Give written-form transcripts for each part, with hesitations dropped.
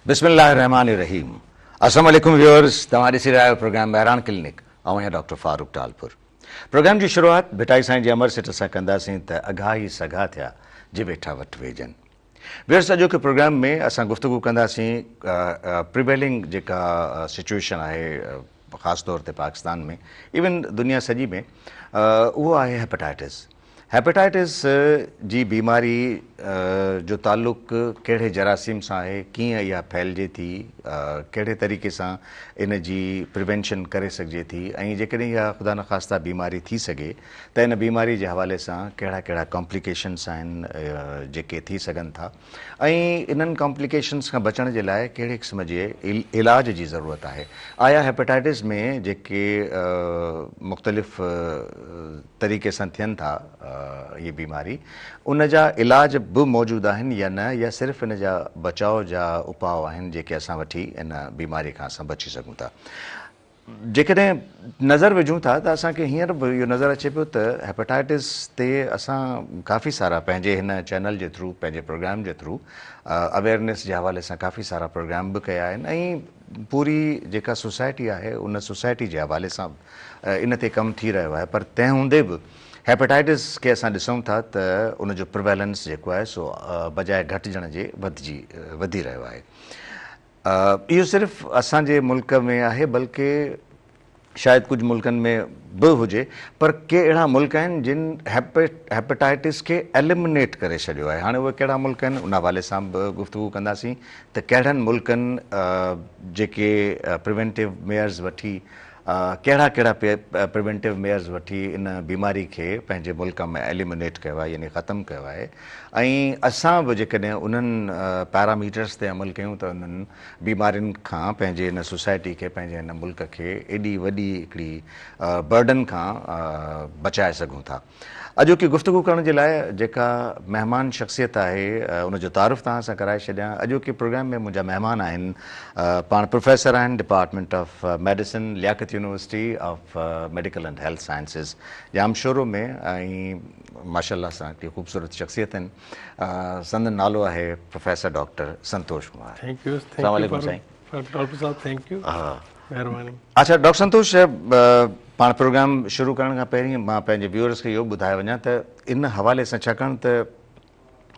बिस्मिल्लाहिर्रहमानिर्रहीम। अस्सलाम वालेकुम व्यूअर्स, तव्हां ॾिसी रहिया आहियो प्रोग्राम बहिरान क्लिनिक। ऐं आहियां डॉक्टर फारूक टालपुर। प्रोग्राम जी शुरूआत भिटाई साईं जी अमर सिट सां कंदासीं त अघाई सघा थिया जे वेठा वटि वेझनि। व्यूअर्स, अॼोके प्रोग्राम में असां गुफ़्तगू कंदासीं प्रिवेलिंग जेका सिचुएशन आहे ख़ासि तौर ते पाकिस्तान में, इवन दुनिया सॼी में, उहो आहे हेपेटाइटिस। हेपेटाइटिस जी बीमारी जो ताल्लुक़ कहिड़े जरासीम सां आहे, कीअं इहा फैलिजे थी, कहिड़े तरीक़े सां इन जी प्रिवेंशन करे सघिजे थी, ऐं जेकॾहिं इहा ख़ुदा न ख़ास्ता बीमारी थी सघे त इन बीमारी जे हवाले सां कहिड़ा कहिड़ा कॉम्प्लिकेशन्स आहिनि जेके थी सघनि था, ऐं इन्हनि कॉम्प्लिकेशन्स खां बचण जे लाइ कहिड़े क़िस्म जे इलाज जी ज़रूरत आहे। आया हेपेटाइटिस में जेके मुख़्तलिफ़ तरीक़े सां थियनि था ये बीमारी, उन जा इलाज बि मौजूदु आहिनि या न, या सिर्फ़ु इन जा बचाव जा उपाउ आहिनि जेके असां वठी इन बीमारी खां असां बची सघूं था। जेकॾहिं नज़र विझूं था त असांखे हींअर बि इहो नज़र अचे पियो त हेपेटाइटिस ते असां काफ़ी सारा पंहिंजे हिन चैनल जे थ्रू, पंहिंजे प्रोग्राम जे थ्रू अवेयरनेस जे हवाले सां काफ़ी सारा प्रोग्राम बि कया आहिनि, ऐं पूरी जेका सोसाइटी आहे उन सोसाइटी जे हवाले सां इन ते कमु थी रहियो आहे। पर तंहिं हूंदे बि हेपेटाइटिस खे असां ॾिसूं था त उनजो प्रिवेलेंस जेको आहे सो बजाए घटिजण जे वधी रहियो आहे। इहो सिर्फ़ु असांजे मुल्क में आहे, बल्कि शायदि कुझु मुल्कनि में बि हुजे, पर के अहिड़ा मुल्क आहिनि जिन हेपेटाइटिस खे एलिमिनेट करे छॾियो आहे। हाणे उहे कहिड़ा मुल्क आहिनि उन हवाले सां बि गुफ़्तगू कंदासीं त कहिड़नि मुल्कनि जेके प्रिवेंटिव मेयर्स वठी, कहिड़ा कहिड़ा प्रिवेंटिव मेयर्स वठी इन बीमारी खे पंहिंजे मुल्क में एलिमिनेट कयो आहे, यानी ख़तमु कयो आहे। ऐं असां बि जेकॾहिं उन्हनि पैरामीटर्स ते अमल कयूं त उन्हनि बीमारियुनि खां पंहिंजे इन सोसाइटी खे, पंहिंजे हिन मुल्क खे एॾी वॾी हिकिड़ी बर्डन खां बचाए सघूं था। अॼोकी गुफ़्तगू करण जे लाइ जेका महिमान शख़्सियत आहे उनजो तारुफ़ तव्हां सां कराए छॾियां। अॼोके प्रोग्राम में मुंहिंजा महिमान आहिनि, पाण प्रोफेसर आहिनि department of medicine, Liaquat university of medical and health sciences, Jamshoro में, ऐं माशाअल्लाह सां हिकिड़ी ख़ूबसूरत शख़्सियत आहिनि। संदन नालो आहे professor doctor Santosh Kumar. Thank you. अस्सलाम वालेकुम साईं। डॉक्टर साहब थैंक यू, महिरबानी। अच्छा डॉक्टर संतोष, पाण प्रोग्राम शुरू करण खां पहिरीं मां पंहिंजे व्यूअर्स खे इहो ॿुधाए वञा त इन हवाले सां, छाकाणि त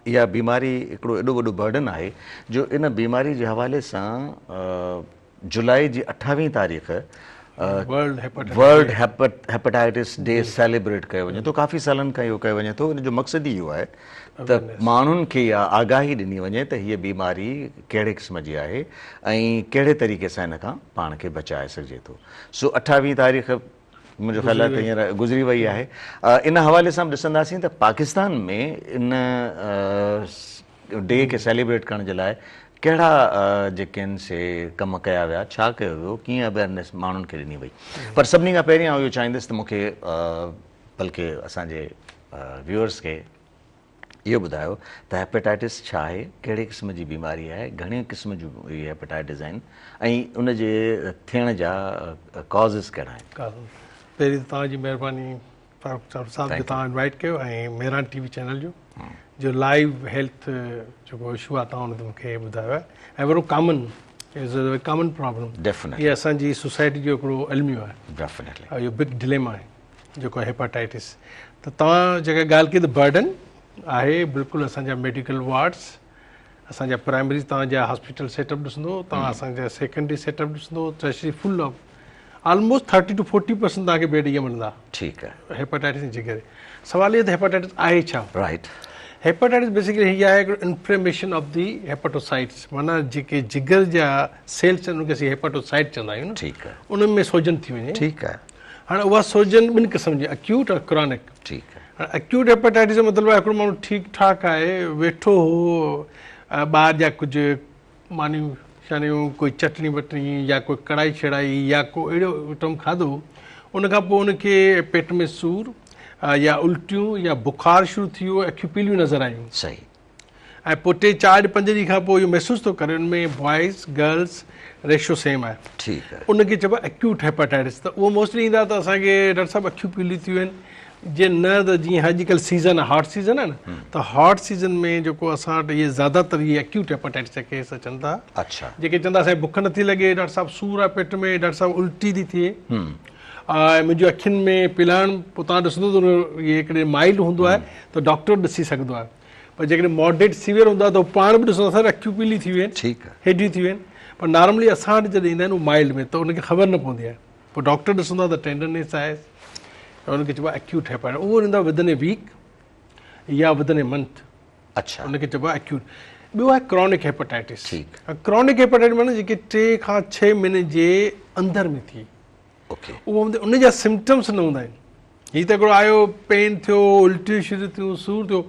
इहा बीमारी हिकिड़ो एॾो वॾो बर्डन आहे जो इन बीमारी जे हवाले सां जुलाई जी 28 तारीख़ वर्ल्ड हेपेटाइटिस डे सेलिब्रेट कयो वञे थो। काफ़ी सालनि खां इहो कयो वञे थो। इन जो मक़सदु ई इहो आहे त माण्हुनि खे इहा आगाही ॾिनी वञे त हीअ बीमारी कहिड़े क़िस्म जी आहे ऐं कहिड़े तरीक़े सां इन खां पाण खे बचाए सघिजे थो। सो 28 तारीख़ मुंहिंजो ख़्यालु आहे त हींअर गुज़री वई आहे। इन हवाले सां बि ॾिसंदासीं त पाकिस्तान में इन डे खे सेलिब्रेट करण जे लाइ कहिड़ा जेके आहिनि से कम कया विया, छा कयो वियो, कीअं अवेयरनेस माण्हुनि खे ॾिनी वई। पर सभिनी खां पहिरीं आउं इहो चाहींदुसि त मूंखे बल्कि असांजे व्यूअर्स खे इहो ॿुधायो त हेपेटाइटिस छा आहे, कहिड़े क़िस्म जी बीमारी आहे, घणे क़िस्म जूं इहे हेपेटाइटिस आहिनि, ऐं उनजे थियण जा कॉज़िस कहिड़ा आहिनि। पहिरीं त तव्हांजी महिरबानी फारूक साहब जो तव्हां इनवाइट कयो, ऐं मेहरान टीवी चैनल जो लाइव हेल्थ जेको इशू आहे तव्हां हुन ते मूंखे ॿुधायो आहे, ऐं वॾो कॉमन प्रॉब्लम इहा असांजी सोसाइटी जो हिकिड़ो अलमियो आहे, इहो बिग डिलेमा आहे जेको हेपेटाइटिस। त तव्हां जेका ॻाल्हि कई त बर्डन आहे, बिल्कुलु असांजा मेडिकल वार्ड्स, असांजा प्राइमरी तव्हांजा हॉस्पिटल सेटअप ॾिसंदो, तव्हां असांजा सेकेंडरी सेटअप ॾिसंदो, tertiary full of almost 30 to 40% तव्हांखे बेड इहे मिलंदा। ठीकु आहे, हेपेटाइटिस जे करे। सवाल इहो त हेपेटाइटिस आहे छा? राइट। हेपेटाइटिस बेसिकली हीअ आहे हिकिड़ो इन्फ्लेमेशन ऑफ दी हेपेटोसाइट्स, माना जेके जिगर जा सेल्स आहिनि उनखे असीं हेपेटोसाइट चवंदा आहियूं न। ठीकु आहे। उन में सोजन थी वञे। ठीकु आहे। हाणे उहा सोजन ॿिनि क़िस्म जी, अक्यूट और क्रॉनिक। ठीकु आहे। हाणे अक्यूट हेपेटाइटिस जो मतिलबु आहे हिकिड़ो माण्हू ठीकु ठाक आहे, वेठो हो, ॿाहिरि जा कुझु मानियूं शानियूं, कोई चटणी वटणी या कोई कढ़ाई छड़ाई या को अहिड़ो आइटम खाधो, उनखां पोइ उनखे पेट में सूर या उल्टियूं या बुखार शुरू थी वियो, अखियूं पीलियूं नज़र आयूं। सही। ऐं पोइ 3-4 ॾींहं खां पोइ इहो महसूसु थो करे उनमें बॉइज़ गर्ल्स रेशो सेम आहे। ठीकु आहे। उनखे चइबो आहे एक्यूट हेपेटाइटिस। त उहो मोस्टली ईंदा त असांखे डॉक्टर साहिबु अखियूं पीलियूं थियूं आहिनि, जे न त जीअं अॼुकल्ह सीज़न आहे हॉट सीज़न आहे न त हॉट सीज़न में जेको असां वटि इहे ज़्यादातर इहे एक्यूट हेपेटाइटिस जा केस अचनि था अच्छा जेके चवंदा असांखे बुख नथी लॻे डॉक्टर साहिबु सूरु आहे पेट में डॉक्टर साहिबु उल्टी थी थिए मुंहिंजी अखियुनि में पिलाइण पोइ तव्हां ॾिसंदो त इहे हिकिड़े माइल्ड हूंदो आहे त डॉक्टर ॾिसी सघंदो आहे पर जेकॾहिं मॉडरेट सीवियर हूंदो आहे त उहो पाण बि ॾिसंदो असां अखियूं पीली थी वियूं ठीकु आहे हेॾियूं थी वियूं आहिनि पर नॉर्मली असां वटि जॾहिं ईंदा आहिनि उहो माइल्ड में त उनखे ख़बर न पवंदी आहे पोइ डॉक्टर ॾिसंदो आहे त टेंडरनेस आहे उनखे चइबो आहे एक्यूट हेपेटाइटिस उहो ईंदो आहे विदिन ए वीक या विदिन ए मंथ अच्छा उनखे चइबो आहे एक्यूट ॿियो आहे क्रॉनिक हेपेटाइटिस ठीकु क्रॉनिक हेपेटाइटिस माना जेके 3 खां 6 महीने जे अंदरि में थी ओके उहो उन जा सिम्टम्स न हूंदा आहिनि हीअ त हिकिड़ो आयो पेन थियो उल्टियूं शुरू थियूं सूरु थियो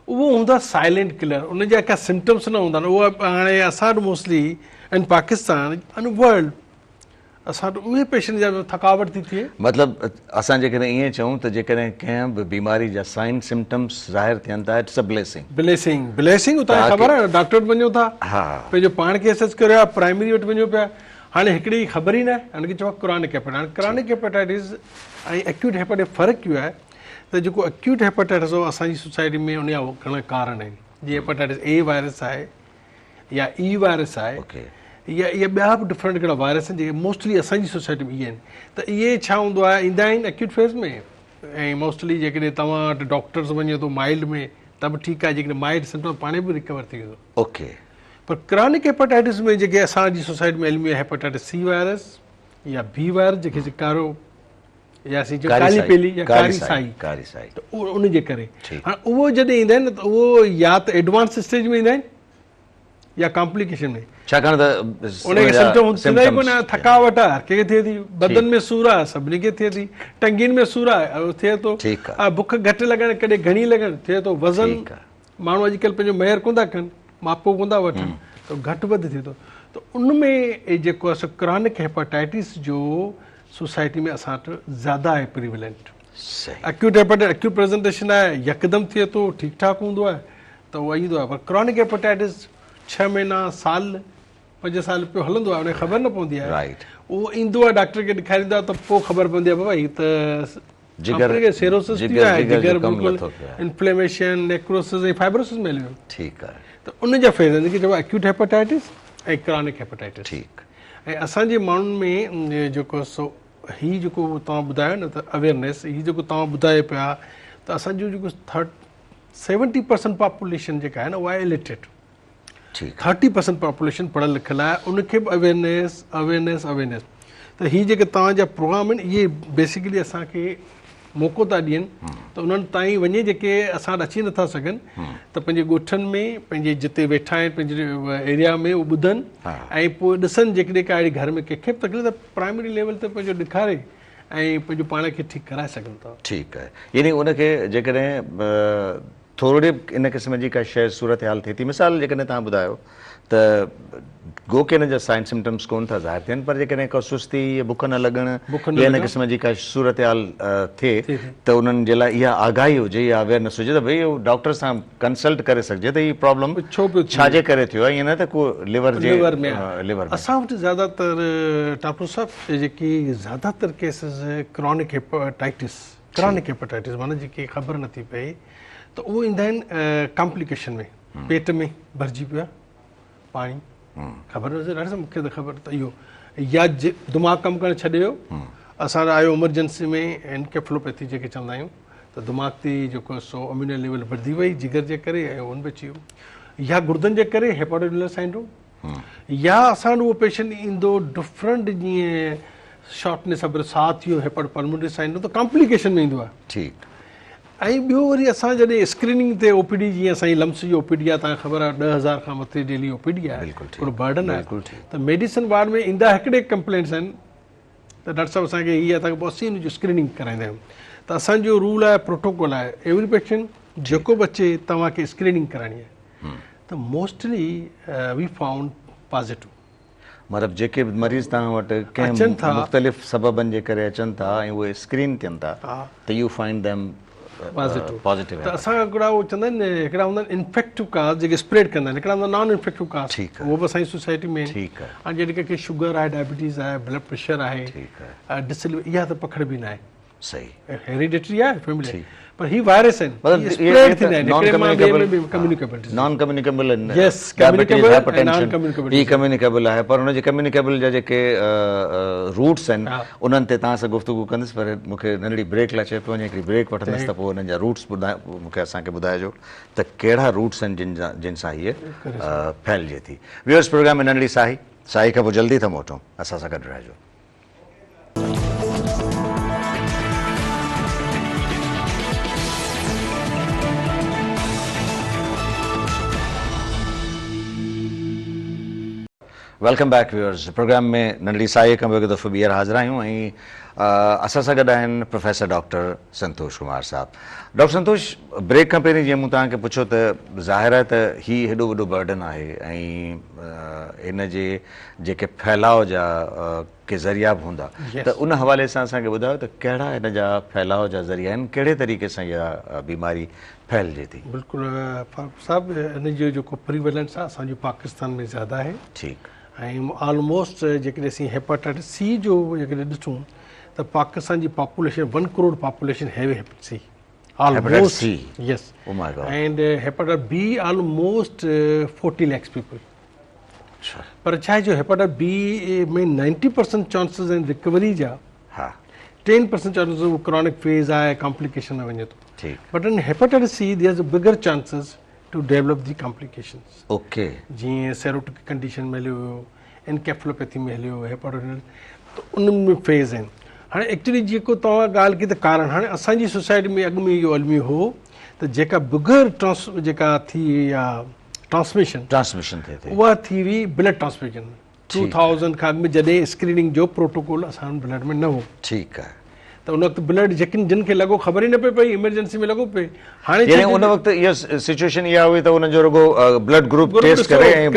उहो हूंदो आहे साइलेंट किलर उन जा का सिम्टम्स न हूंदा आहिनि उहा हाणे असां वटि mostly in Pakistan in world असां वटि उहे पेशेंट जा थकावट थी थिए मतिलबु असां जेकॾहिं ईअं चऊं त जेकॾहिं कंहिं बि बीमारी जा साइन सिम्टम्स ज़ाहिर थियनि था इट्स अ ब्लेसिंग ब्लेसिंग तव्हांखे ख़बर आहे डॉक्टर वटि वञो था हा पंहिंजो पाण खे एसेस करियो आहे प्राइमरी वटि वञो पिया हाणे हिकिड़ी ख़बर ई न आहे हुनखे चइबो आहे क्रॉनिक हेपेटाइटिस क्रॉनिक हेपेटाइटिस ऐं एक्यूट हेपेटाइटिस फ़र्क़ु इहो आहे त जेको एक्यूट हेपेटाइटिस हो असांजी सोसाइटी में उन जा घणा कारण आहिनि जीअं हेपेटाइटिस ए वायरस आहे या ई वायरस आहे या इहे ॿिया बि डिफरेंट हिकिड़ा वायरस आहिनि जेके मोस्टली असांजी सोसाइटी में इहे आहिनि त इहे छा हूंदो आहे ईंदा आहिनि एक्यूट फेज़ में ऐं मोस्टली जेकॾहिं तव्हां वटि डॉक्टर्स वञो थो माइल्ड में त बि ठीकु आहे जेकॾहिं माइल्ड सिम्टम पाणे बि रिकवर थी वेंदो ओके पर क्रॉनिक हेपेटाइटिस में जेके असांजी सोसाइटी में इल्मी हेपेटाइटिस सी वायरस या बी वायरस जेके कारो या काली पेली या कारी साई त उन जे करे हाणे उहो जॾहिं ईंदा आहिनि न त उहो या त एडवांस स्टेज में ईंदा आहिनि या कॉम्प्लिकेशन में छाकाणि त उनखे सिम्टम ई कोन थकावट आहे हर कंहिंखे थिए थी बदन में सूरु आहे सभिनी खे थिए थी टंगियुनि में सूरु आहे थिए थो बुख घटि लॻण कॾहिं घणी लॻण थिए थो वज़न माण्हू अॼुकल्ह पंहिंजो मेयर कोन था कनि मापो कोन था वठनि त घटि वधि थिए थो त उनमें जेको आहे क्रॉनिक हेपेटाइटिस जो सोसाइटी में असां वटि ज़्यादा आहे prevalent acute hepatitis acute presentation आहे यकदमि थिए थो ठीकु ठाकु हूंदो आहे त उहो ईंदो आहे पर क्रॉनिक हेपेटाइटिस 6 महीना साल 5 साल पियो हलंदो आहे उनखे ख़बर न पवंदी आहे उहो ईंदो आहे डॉक्टर खे ॾेखारींदो आहे त पोइ ख़बर पवंदी आहे बाबा हीअ त जिगर सेरोसिस थी वियो आहे जिगर बिल्कुलु इन्फ्लेमेशन नेक्रोसिस ऐं फाइब्रोसिस में हलियो ठीकु आहे त उन जा फेज़ आहिनि जेके चइबो आहे एक्यूट हेपेटाइटिस ऐं क्रॉनिक हेपेटाइटिस ठीकु ऐं असांजे माण्हुनि में जेको सो हीउ जेको तव्हां ॿुधायो न त अवेयरनेस हीउ जेको तव्हां ॿुधायो पिया त असांजो जेको 70% पॉपुलेशन जेका आहे न उहा आहे इलिटरेट 30% पॉपुलेशन पढ़ियल लिखियल आहे उनखे बि अवेयरनेस त हीअ जेके तव्हांजा प्रोग्राम आहिनि इहे बेसिकली असांखे मौक़ो था ॾियनि त उन्हनि ताईं वञे जेके असां वटि अची नथा सघनि त पंहिंजे ॻोठनि में पंहिंजे जिते वेठा आहिनि पंहिंजे एरिया में उहे ॿुधनि ऐं पोइ ॾिसनि जेकॾहिं का अहिड़ी घर में कंहिंखे बि तकलीफ़ त प्राइमरी लेवल ते पंहिंजो ॾेखारे ऐं पंहिंजो पाण खे ठीकु कराए सघनि था ठीकु आहे यानी उनखे जेकॾहिं थोरी इन क़िस्म जी का शइ सूरत हाल थिए थी मिसाल जेकॾहिं तव्हां ॿुधायो त गो के हिन जा साइन सिम्टम्स कोन था ज़ाहिर थियनि पर जेकॾहिं का सुस्ती या बुख न लॻण या इन क़िस्म जी का सूरत हाल थिए त उन्हनि जे लाइ इहा आगाही हुजे या अवेयरनेस हुजे त भई उहो डॉक्टर सां कंसल्ट करे सघिजे त हीअ प्रॉब्लम छाजे करे थियो आहे ईअं न त को लिवर में असां वटि ज़्यादातर डॉक्टर साहिबु जेकी ज़्यादातर केसिस क्रॉनिक हेपेटाइटिस माना जेके ख़बर नथी पए त उहो ईंदा आहिनि कॉम्प्लिकेशन में पेट में भरिजी पियो आहे पाणी ख़बर न हुजे ॾाढो सां मूंखे त ख़बर त इहो या दिमाग़ु कमु करणु छॾे वियो असां आयो इमरजेंसी में एनकेफ्लोपैथी जेके चवंदा आहियूं त दिमाग़ ते जेको सो अम्यूनो लेवल वधी वई जिगर जे करे ऐं उन बि अची वियो या गुर्दनि जे करे हेपेटोड्यूलर साइंड्रोम या असां उहो पेशेंट ईंदो डिफरेंट जीअं शॉर्टनेस ऑफ साह थियो हेपेटोपल्मोनरी साइंड्रोम त कॉम्प्लिकेशन में ईंदो आहे ठीकु ऐं ॿियो वरी असां जॾहिं स्क्रीनिंग ते ओपीडी जीअं असांजी लम्स जी ओपीडी आहे तव्हांखे ख़बर आहे 10,000 खां मथे डेली ओपीडी आहे थोरो बर्डन आहे त मेडिसिन वार्ड में ईंदा हिकिड़े कंप्लेंट्स आहिनि त डॉक्टर साहिबु असांखे हीअ तव्हांखे पोइ असीं जो स्क्रीनिंग कराईंदा आहियूं त असांजो रूल आहे प्रोटोकॉल आहे एवरी पेशेंट जेको बि अचे तव्हांखे स्क्रीनिंग कराइणी आहे त मोस्टली वी फाउंड पॉज़िटिव मतिलबु जेके बि मरीज़ तव्हां वटि कंहिं मुख़्तलिफ़ सबबनि जे करे अचनि था ऐं उहे स्क्रीन थियनि था त यू फाइंड देम पॉज़िटिव त असां हिकिड़ा उहो चवंदा आहिनि हिकिड़ा हूंदा आहिनि इन्फेक्टिव कास्ट जेके स्प्रेड कंदा आहिनि हिकिड़ा हूंदा नॉन इन्फेक्टिव कास्ट उहो बि असांजी सोसाइटी में ऐं जॾहिं कंहिंखे शुगर आहे डायबिटीज़ आहे ब्लड प्रेशर आहे इहा त पखड़ बि न आहे सही हेरिडिटरी आहे फैमिली ठीक। पर ही वायरस आहिनि मतलब स्प्रेड थींदा आहिनि हिकिड़े मां ॿिए में बि communicable non communicable Yes, communicable and non-communicable ही कम्युनिकेबल आहे पर हुनजे कम्युनिकेबल जा जेके रूट्स आहिनि हा। उन्हनि ते तव्हां सां गुफ़्तगू कंदुसि पर मूंखे नंढड़ी ब्रेक लाइ चए पियो वञे हिकिड़ी ब्रेक वठंदुसि त पोइ हुननि जा रूट्स मूंखे असांखे ॿुधाइजो त कहिड़ा रूट्स आहिनि जिन सां हीअ फैलिजे थी। व्यूअर्स प्रोग्राम में नंढड़ी साई खां पोइ जल्दी था मोटूं, असां सां गॾु रहिजो। वेलकम बैक व्यूअर्स प्रोग्राम में नंढड़ी साई खां हिकु दफ़ो ॿीहर हाज़िर आहियूं ऐं असां सां गॾु आहिनि प्रोफेसर डॉक्टर संतोष कुमार साहब। डॉक्टर संतोष, ब्रेक खां पहिरीं जीअं मूं तव्हांखे पुछो त ज़ाहिर आहे त हीउ हेॾो वॾो बर्डन आहे ऐं हिन जे जेके फैलाव जा के ज़रिया बि हूंदा त उन हवाले सां असांखे ॿुधायो त कहिड़ा हिन जा फैलाव जा ज़रिया आहिनि, कहिड़े तरीक़े सां इहा बीमारी फैलिजे थी? बिल्कुलु फारूक साहब, हिन जो जेको प्रीवेलेंस आहे असांजो पाकिस्तान में ज़्यादा आहे ठीकु ऐं ऑलमोस्ट जेकॾहिं असीं हेपेटाइटिस सी जो जेकॾहिं ॾिसूं त पाकिस्तान जी population 1 crore population have hepatitis C Hepatitis C. Yes. Oh my God. And hepatitis B almost 40 lakhs people. पर छा आहे जो हेपेटाइटिस बी में 90% चांसिस आहिनि रिकवरी जा, हा 10% चांसिस उहो क्रॉनिक फेज़ आहे कॉम्प्लिकेशन में वञे थो। ठीकु but in hepatitis C there is a bigger chances to develop the complications. Okay जीअं सेरोटिक कंडीशन में हलियो हुयो, एनकेफ्लोपैथी में हलियो, हेपेटाइटिस त उनमें में फेज़ आहिनि। हाणे एक्चुअली जेको तव्हां ॻाल्हि कई त कारण हाणे असांजी सोसाइटी में अॻु में इहो अलमी हो त जेका बिगर जेका थी या ट्रांसमिशन थिए थी उहा थी हुई ब्लड ट्रांसमिशन 2000 खां अॻु में जॾहिं स्क्रीनिंग जो प्रोटोकॉल असां ब्लड में न हो। ठीकु आहे त उन वक़्तु ब्लड जिन खे लॻो ख़बर ई न पई पई इमरजेंसी में लॻो पई। हाणे यानी उन वक़्तु इहा सिचुएशन इहा हुई त उनजो रुगो ब्लड ग्रुप टेस्ट करे ऐं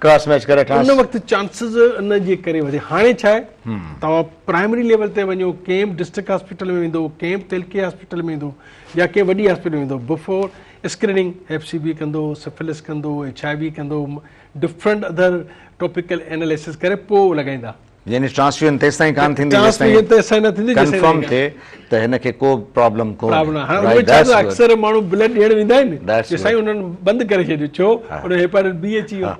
क्रॉस मैच करे उन वक़्तु चांसिस इन जे करे वधे। हाणे छा आहे तव्हां प्राइमरी लेवल ते वञो, कंहिं डिस्ट्रिक्ट हॉस्पिटल में वेंदो, कंहिं तेलके हॉस्पिटल में वेंदो या कंहिं वॾी हॉस्पिटल में वेंदो, बिफोर स्क्रीनिंग FCB कंदो, सिफिलिस कंदो, HIV कंदो, डिफरेंट अदर टॉपिकल एनालिसिस करे पोइ लॻाईंदा। यानी ट्रांसफ्यूजन तेसि ताईं कान थींदी कंफर्म थिए त हिनखे को प्रॉब्लम अक्सर माण्हू ब्लड ॾियण वेंदा आहिनि कि साईं उन्हनि बंदि करे छॾियो, छो उन हेपेटाइटिस B अची वियो,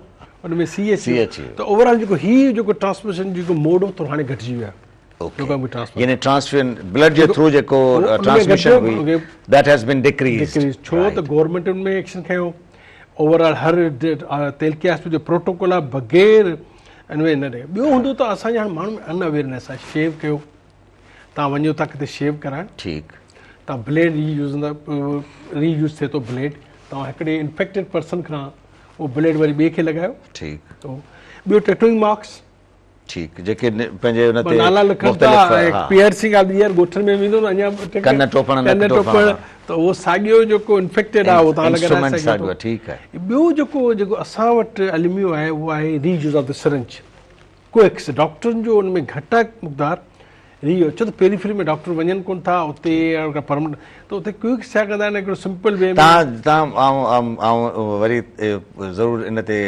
उनमें C अची वियो। त ओवरऑल जेको हीउ जेको ट्रांसमिशन जेको मोड हो थोरो हाणे घटिजी वियो आहे। यानी ट्रांसफ्यूजन ब्लड जे थ्रू जेको ट्रांसमिशन हुई दैट हैज बीन डिक्रीज। छो त गवर्नमेंट में एक्शन खयो, ओवरऑल हर तेलके हॉस्पिटल जो प्रोटोकॉल आहे बग़ैर इनवे न ॾे। ॿियो हूंदो त असांजे हाणे माण्हू में अनअवेयरनेस आहे। शेव कयो, तव्हां वञो था किथे शेव कराइण, ठीकु तव्हां ब्लेड रीयूज़ थिए थो ब्लेड, तव्हां हिकिड़े इन्फेक्टेड पर्सन खां उहो ब्लेड वरी ॿिए खे लॻायो। ठीकु ॿियो टैटूइंग मार्क्स ठीकु जेके पंहिंजे हुन ते नाला लिखनि था, पियर्सिंग ऑफ द ईयर ॻोठनि में वेंदो न अञा कन टोपण त उहो साॻियो जेको इन्फेक्टेड आहे उहो तव्हां लॻाए सघो। ठीकु आहे। ॿियो जेको असां वटि अलमियो आहे उहो आहे reuse of the syringe. Coax डॉक्टरनि जो उनमें घटि आहे मुक़दार रीयूज़, छो त पेरीफेरी में डॉक्टर वञनि कोन था उते परमानेंट, त उते कोएक्स छा कंदा आहिनि हिकिड़ो सिंपल वे में तव्हां वरी ज़रूरु इन ते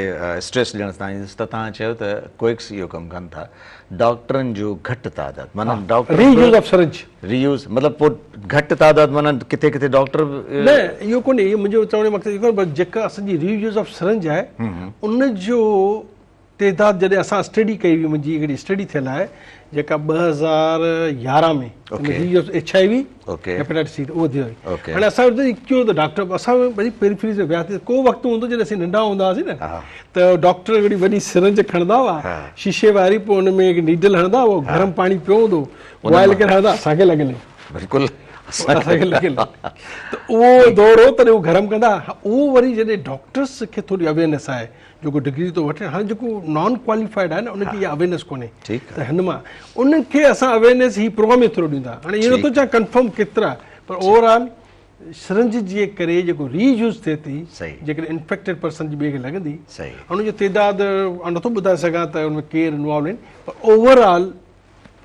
स्ट्रेस ॾियणु चाहींदुसि त तव्हां चयो त कोएक्स इहो कमु कनि था, डॉक्टरनि जो घटि तादाद माना doctor reuse of syringe reuse मतिलबु पोइ घटि तादाद माना किथे किथे डॉक्टर न इहो कोन्हे, इहो मुंहिंजो चवण जो मक़सदु इहो कोन्हे, जेका असांजी रीयूज़ ऑफ सिरिंज आहे उनजो तइदाद जॾहिं असां स्टडी कई हुई, मुंहिंजी हिकिड़ी स्टडी थियल आहे जेका 2011 में HIV हेपेटाइटिस C उहो थियो हुई। हाणे असां कयो त डॉक्टर असां वरी पेरीफेरी में वियासीं, को वक़्तु हूंदो जॾहिं असीं नंढा हूंदा हुआसीं न त डॉक्टर हिकिड़ी वॾी सिरिंज खणंदा हुआ शीशे वारी, पोइ हुन में हिकु नीडल हणंदा, उहो गरम पाणी पियो हूंदो, बॉइल करे हणंदा, असांखे लॻियल बिल्कुलु असांखे लॻियल त उहो दौर हो तॾहिं उहो गरम कंदा। उहो वरी जॾहिं डॉक्टर्स खे थोरी अवेयरनेस आहे जेको डिग्री थो वठे, हाणे जेको नॉन क्वालिफाइड आहे न उनखे इहा अवेयरनेस कोन्हे, त हिन मां उनखे असां अवेयरनेस ही प्रोग्राम जे थ्रू ॾींदा। हाणे इहो नथो चाहे कंफर्म केतिरा, पर ओवरऑल सिरिंज जे करे जेको रीयूज़ थिए थी, जेकॾहिं इन्फेक्टेड पर्सन जी ॿिए खे लॻंदी, हुनजो तइदाद नथो ॿुधाए सघां त हुन में केरु इन्वॉल्व आहिनि, पर ओवरऑल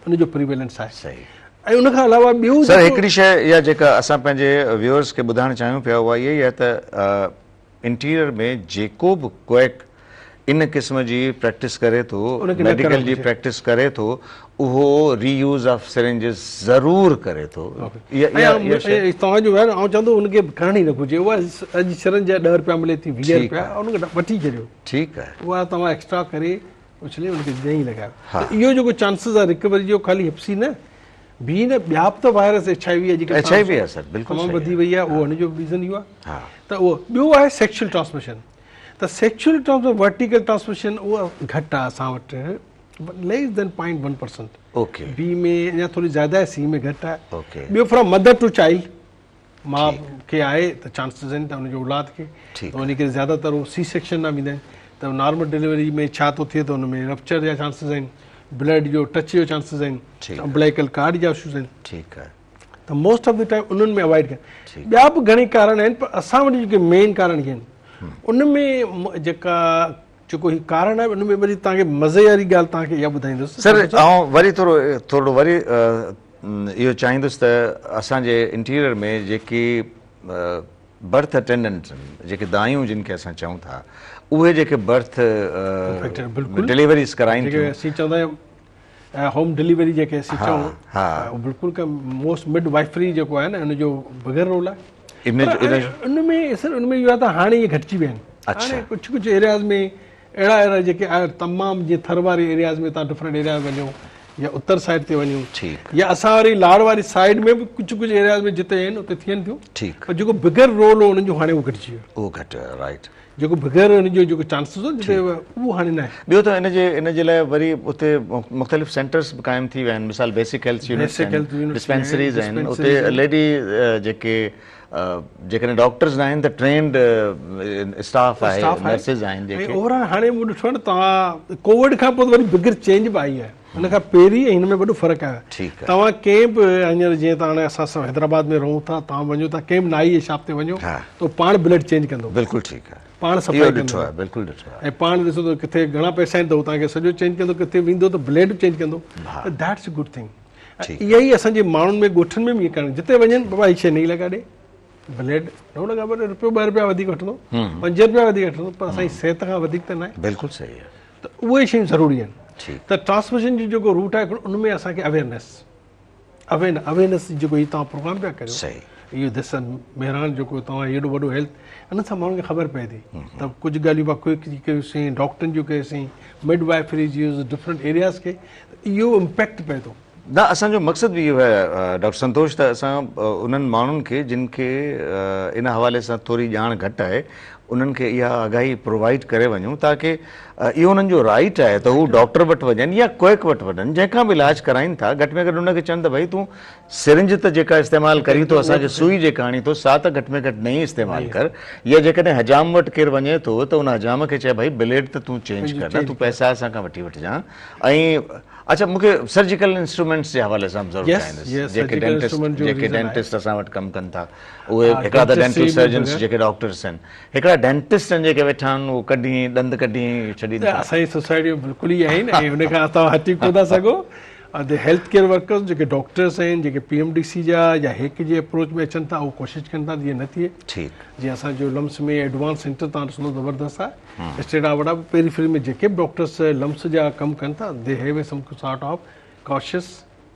उनजो प्रिवेलेंस आहे। ऐं उनखां अलावा ॿियो सर हिकिड़ी शइ इहा जेका असां पंहिंजे व्यूअर्स खे ॿुधाइणु चाहियूं पिया उहा इहा ई आहे त इंटीरियर में जेको बि कोएक इन क़िस्म जी प्रैक्टिस करे थो, उनखे न मेडिकल करणु जी घुरिजे। प्रैक्टिस करे थो, उहो रीयूज़ ऑफ सिरिंजिस ज़रूर करे थो। तव्हांजो आहे न, आउं चवंदो हुनखे करण ई न घुरिजे। उहा अॼु सिरंज जा 10 रुपया मिले थी, 20 ठीकु रुपया, आहे। उनखे वठी छॾियो। ठीकु आहे। उहा तव्हां एक्स्ट्रा करे उछले हुनखे ॾेई लॻायो। हा। त इहो जेको चांसिस आहे रिकवरी जो, ख़ाली हिप्सी न, ॿी न ॿिया बि त वायरस HIV आहे जेके HIV आहे सर, बिल्कुलु तमामु सही वधी वई आहे, उहो हुनजो रीज़न इहो आहे। हा। त उहो ॿियो आहे सेक्शुअल ट्रांसमिशन। त सेक्शुअल ट्रांसमिशन, वर्टिकल ट्रांसमिशन उहा घटि आहे असां वटि, लेस देन 0.1%। ओके। बी में अञा थोरी ज़्यादा आहे, सी में घटि आहे। ओके। ॿियो फ्रॉम मदर टू चाइल्ड, माउ खे आहे त चांसिस आहिनि त हुनजो औलाद खे, त ठीकु। उन करे ज़्यादातर उहो सी सेक्शन न वेंदा आहिनि। त नॉर्मल डिलीवरी में छा थो थिए त हुन में रप्चर जा चांसिस आहिनि, ब्लड जो टच जो चांसिस आहिनि, ठीकु। अम्बलाइकल कार्ड जा इशूज़ आहिनि। ठीकु आहे। त मोस्ट ऑफ द टाइम उन्हनि में अवॉइड कनि। ठीकु। ॿिया बि घणी कारण आहिनि, पर असां वटि जेके मेन कारण इहे आहिनि, उन में जेका जेको ही कारण आहे, उन में वरी तव्हांखे मज़े वारी ॻाल्हि तव्हांखे इहा ॿुधाईंदुसि। सर आउं वरी थोरो वरी इहो चाहींदुसि त असांजे इंटीरियर में जेकी बर्थ अटेंडेंट्स आहिनि, जेके दायूं जिन खे असां चऊं था, उहे जेके बर्थ डिलीवरीज़ कराइनि जेके थियूं, असीं चवंदा आहियूं होम डिलीवरी जेके असीं हा, चऊं, हा। बिल्कुलु का मोस्ट मिड वाइफरी जेको आहे न, हुनजो बग़ैर रोल आहे। उनमें सर उनमें इहो आहे त हाणे इहे घटिजी विया आहिनि। अच्छा। हाणे कुझु एरियाज़ में अहिड़ा जेके तमामु जीअं थर वारे एरियाज़ में तव्हां डिफरेंट एरिया में वञो, या उत्तर साइड ते वञो, ठीकु। या असां वरी लाड़ वारी साइड में बि कुझु एरियाज़ में जिते आहिनि उते थियनि थियूं, ठीकु। पर जेको बग़ैर रोल हो उन्हनि जो हाणे उहो घटिजी वियो। उहो घटि आहे, राइट। जेको बग़ैर हुनजो जेको चांसिस हो जिते उहो हाणे न आहे। ॿियो त इन जे लाइ वरी उते मुख़्तलिफ़ सेंटर्स बि क़ाइमु थी विया आहिनि। मिसाल बेसिक हेल्थ यूनिट्स आहिनि, डिस्पेंसरीज़ आहिनि, उते लेडी जेके जेकॾहिं डॉक्टर्स न आहिनि त ट्रेंड स्टाफ आहे, नर्सिस आहिनि जेके। ओवरऑल हाणे मूं ॾिठो आहे न, तव्हां कोविड खां पोइ वरी बिगर चेंज बि आई आहे, हुन खां पहिरीं हिन में वॾो फ़र्क़ु आहे। ठीकु आहे। तव्हां कंहिं बि हींअर जीअं त हाणे असां हैदराबाद में रहूं था, तव्हां वञो था कंहिं बि नाई शॉप ते वञो, हा। त पाण ब्लड चेंज कंदो, बिल्कुलु ठीकु आहे। पाण इहो सफ़ाई ॾिठो कंदो, आहे, बिल्कुलु ॾिठो आहे। ऐं पाण ॾिसो त किथे घणा पैसा आहिनि त उहो तव्हांखे सॼो चेंज कंदो, किथे वेंदो त ब्लेड चेंज कंदो। त दैट्स अ गुड थिंग। इहा ई असांजे माण्हुनि में ॻोठनि में बि इहे करणु, जिते वञनि बाबा हीअ शइ नहीं लॻा ॾे, ब्लेड न लॻा, पर रुपयो 2 रुपया वधीक वठंदो, 5 रुपया वधीक वठंदो, पर असांजी सिहत खां वधीक त न आहे। बिल्कुलु सही आहे। त उहे शयूं ज़रूरी आहिनि। ठीकु। त ट्रांसमिशन जो जेको रूट आहे उनमें असांखे अवेयरनेस जेको हीउ तव्हां प्रोग्राम पिया करियो, सही। इहो दिस महिरान जेको तव्हां हेॾो वॾो हेल्थ, हिन सां माण्हुनि खे ख़बर पए थी। त कुझु ॻाल्हियूं पाण क्विक जी कयोसीं, डॉक्टरनि जो कयोसीं, मिड वाइफरीज़ यूज़ डिफरेंट एरियाज़ खे, इहो इम्पैक्ट पए थो। न, असांजो मक़सदु बि इहो आहे डॉक्टर संतोष, त असां उन्हनि माण्हुनि खे जिन खे इन हवाले सां थोरी ॼाण घटि आहे, उन्हनि खे इहा आगाही प्रोवाइड करे वञूं, ताकी इहो उन्हनि जो राइट आहे त हू डॉक्टर वटि वञनि या क्विक वटि वञनि, जंहिंखां बि इलाजु कराइनि था, घटि में घटि उनखे चवनि त भई तूं सिरिंज त जेका इस्तेमालु करी थो, असांखे सुई जेका हणी थो, सा त घटि में घटि नई इस्तेमालु कर। या जेकॾहिं हजाम वटि केरु वञे थो त उन हजाम खे चए भई ब्लेड त तूं चेंज कर न, तूं पैसा असांखां वठी वठिजांइ। ऐं अच्छा, मूंखे सर्जिकल इंस्ट्रूमेंट्स जे हवाले सां ज़रूरु चाहींदुसि, जेके डेंटिस्ट असां वटि कमु कनि था, उहे हिकिड़ा त डेंटल सर्जन्स जेके डॉक्टर्स आहिनि, हिकिड़ा डेंटिस्ट आहिनि जेके वेठा आहिनि, उहो कढी ॾंद कढी छॾीनि था। असांजी सोसाइटी में बिल्कुलु ई आहिनि, ऐं हुनखां तव्हां हटी कोन था सघो। हेल्थ केयर वर्कर्स जेके डॉक्टर्स आहिनि, जेके PMDC जा या हेक जे अप्रोच में अचनि था, उहो कोशिशि कनि था जीअं न थिए। ठीकु। जीअं असांजो लम्स में एडवांस सेंटर तव्हां ॾिसंदो ज़बरदस्त आहे। स्टेट ऑफ वॾा पेरीफेरी में जेके बि डॉक्टर्स लम्स जा कमु कनि था, they have a some sort of cautious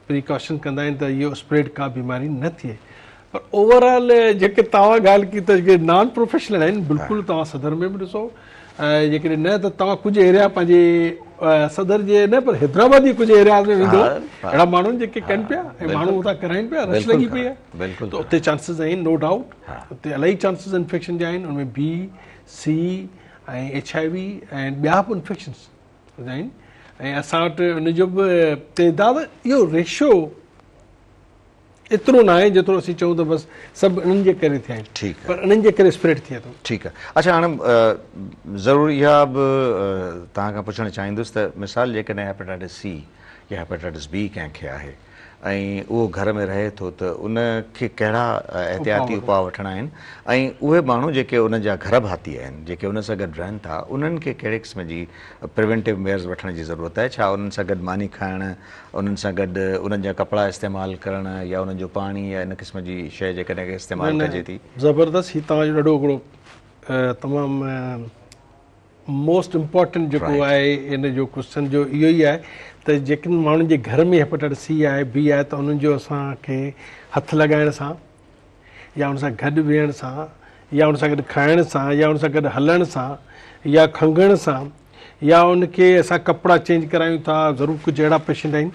precaution कंदा आहिनि त इहो स्प्रेड का बीमारी न थिए। पर ओवरऑल जेके तव्हां ॻाल्हि की त जेके नॉन प्रोफेशनल आहिनि, बिल्कुलु तव्हां सदर में बि ॾिसो, जेकॾहिं न त तव्हां कुझु एरिया पंहिंजे सदर जे न, पर हैदराबाद जी कुझु एरियाज़ में वेंदो, अहिड़ा माण्हू जेके कनि पिया, ऐं माण्हू उतां कराइनि पिया, रश लॻी पई आहे, त उते चांसिस आहिनि, नो डाउट। उते इलाही चांसिस इन्फेक्शन जा आहिनि, उनमें B, C ऐं HIV ऐं ॿिया बि इन्फेक्शन्स आहिनि। ऐं असां वटि उनजो बि तइदाद, इहो रेशो एतिरो न आहे जेतिरो असीं चऊं त बसि सभु इन्हनि जे करे थिया आहिनि। ठीकु आहे। पर इन्हनि जे करे स्प्रेड थिए थो। ठीकु आहे। अच्छा, हाणे ज़रूरु इहा बि तव्हां खां पुछणु चाहींदुसि त मिसाल जेकॾहिं हेपेटाइटिस C या हेपेटाइटिस B कंहिंखे आहे ऐं उहो घर में रहे थो, त उनखे कहिड़ा एहतियाती उपाउ वठिणा आहिनि, ऐं उहे माण्हू जेके उन जा घर भाती आहिनि, जेके उन सां गॾु रहनि था, उन्हनि खे कहिड़े क़िस्म जी प्रिवेंटिव मेयर्स वठण जी ज़रूरत आहे? छा उन्हनि सां गॾु मानी खाइणु, उन्हनि सां गॾु उन्हनि जा कपिड़ा इस्तेमालु करणु, या उन्हनि जो पाणी या इन क़िस्म जी शइ जेकॾहिं इस्तेमालु कजे थी? ज़बरदस्त, ही तव्हांजो ॾाढो हिकिड़ो तमामु मोस्ट इम्पॉर्टेंट जेको आहे इन जो क्वेश्चन जो इहो ई आहे त जेकॾहिं माण्हुनि जे घर में हेपेटाइटिस सी आहे बी आहे त उन्हनि जो असांखे हथु लॻाइण सां या उन सां गॾु वेहण सां या उन सां गॾु खाइण सां या उन सां गॾु हलण सां या खंघण सां या उनखे असां कपिड़ा चेंज करायूं था ज़रूरु कुझु अहिड़ा पेशेंट आहिनि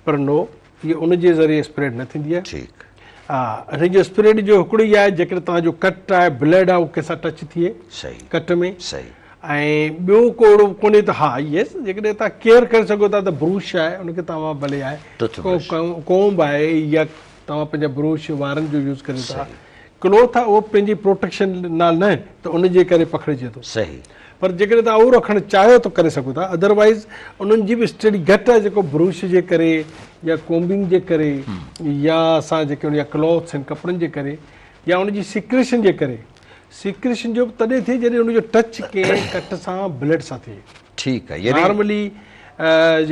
पर नो इहो उन जे ज़रिए स्प्रेड न थींदी आहे हा हिन जो स्प्रेड जो हिकिड़ो ई आहे जेकॾहिं तव्हांजो कट आहे ब्लड आहे उहो कंहिंसां टच थिए कट में ऐं ॿियो को अहिड़ो कोन्हे त हा येस जेकॾहिं तव्हां केयर करे सघो था त ब्रूश आहे उनखे तव्हां भले आहे कोम्ब आहे या तव्हां पंहिंजा ब्रूश वारनि जो यूज़ कयो था क्लोथ आहे उहो पंहिंजी प्रोटेक्शन नाल न त उनजे करे पखिड़िजे थो पर जेकॾहिं तव्हां उहो रखणु चाहियो त करे सघो था अदरवाइज़ उन्हनि जी बि स्टडी घटि आहे जेको ब्रूश जे करे या कोम्बिंग जे करे या असां जेके उन जा क्लॉथ्स आहिनि कपिड़नि जे करे या उनजी सिक्रेशन जे करे सिक्रेशन जो तॾहिं थिए जॾहिं उनजो टच कंहिं कट सां ब्लड सां थिए ठीकु आहे नॉर्मली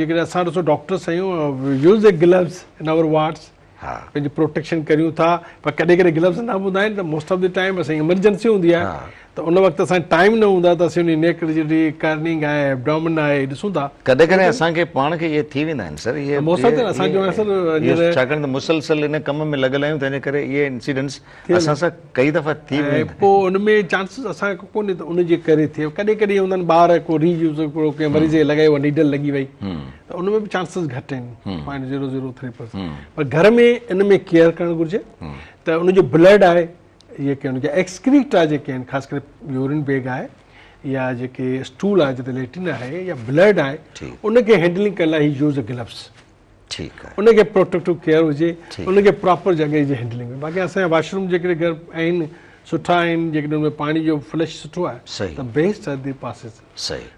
जेकॾहिं असां ॾिसो डॉक्टर्स आहियूं use the gloves in our wards पंहिंजी प्रोटेक्शन करियूं था पर कॾहिं कॾहिं ग्लव्स न हूंदा आहिनि त मोस्ट ऑफ द टाइम असांजी इमरजेंसी हूंदी आहे त उन वक़्तु असांखे टाइम न हूंदा त असीं उन नेक जी कर्निंग आहे एब्डोमेन आहे ॾिसूं था कॾहिं कॾहिं असांखे पाण खे इहे थी वेंदा आहिनि सर इहे छाकाणि त मुसलसल इन कम में लॻल आहियूं तंहिंजे करे इहे इंसिडेंट्स असां सां कई दफ़ा थी वेंदा आहिनि पोइ उन में चांसिस असांखे कोन्हे त उनजे करे थिए कॾहिं कॾहिं हूंदा आहिनि ॿार को रीयूज़ कंहिं मरीज़ खे लॻायो नीडल लॻी वई त उन में बि चांसिस घटि आहिनि 0.003% पर घर में इन में केयर करणु घुरिजे त उनजो ब्लड आहे जेके उनजा एक्सक्रीटा जेके आहिनि ख़ासि करे यूरिन बैग आहे या जेके स्टूल आहे जिते लेटिन आहे या ब्लड आहे उनखे हैंडलिंग करण लाइ यूज़ ग्लव्स ठीकु आहे उनखे प्रोटेक्टिव केयर हुजे उनखे प्रॉपर जॻह जी हैंडलिंग में बाक़ी असांजा वॉशरूम जेकॾहिं घर आहिनि सुठा आहिनि जेकॾहिं उनमें पाणी जो फ्लश सुठो आहे त बेस्ट आहे दी पासिस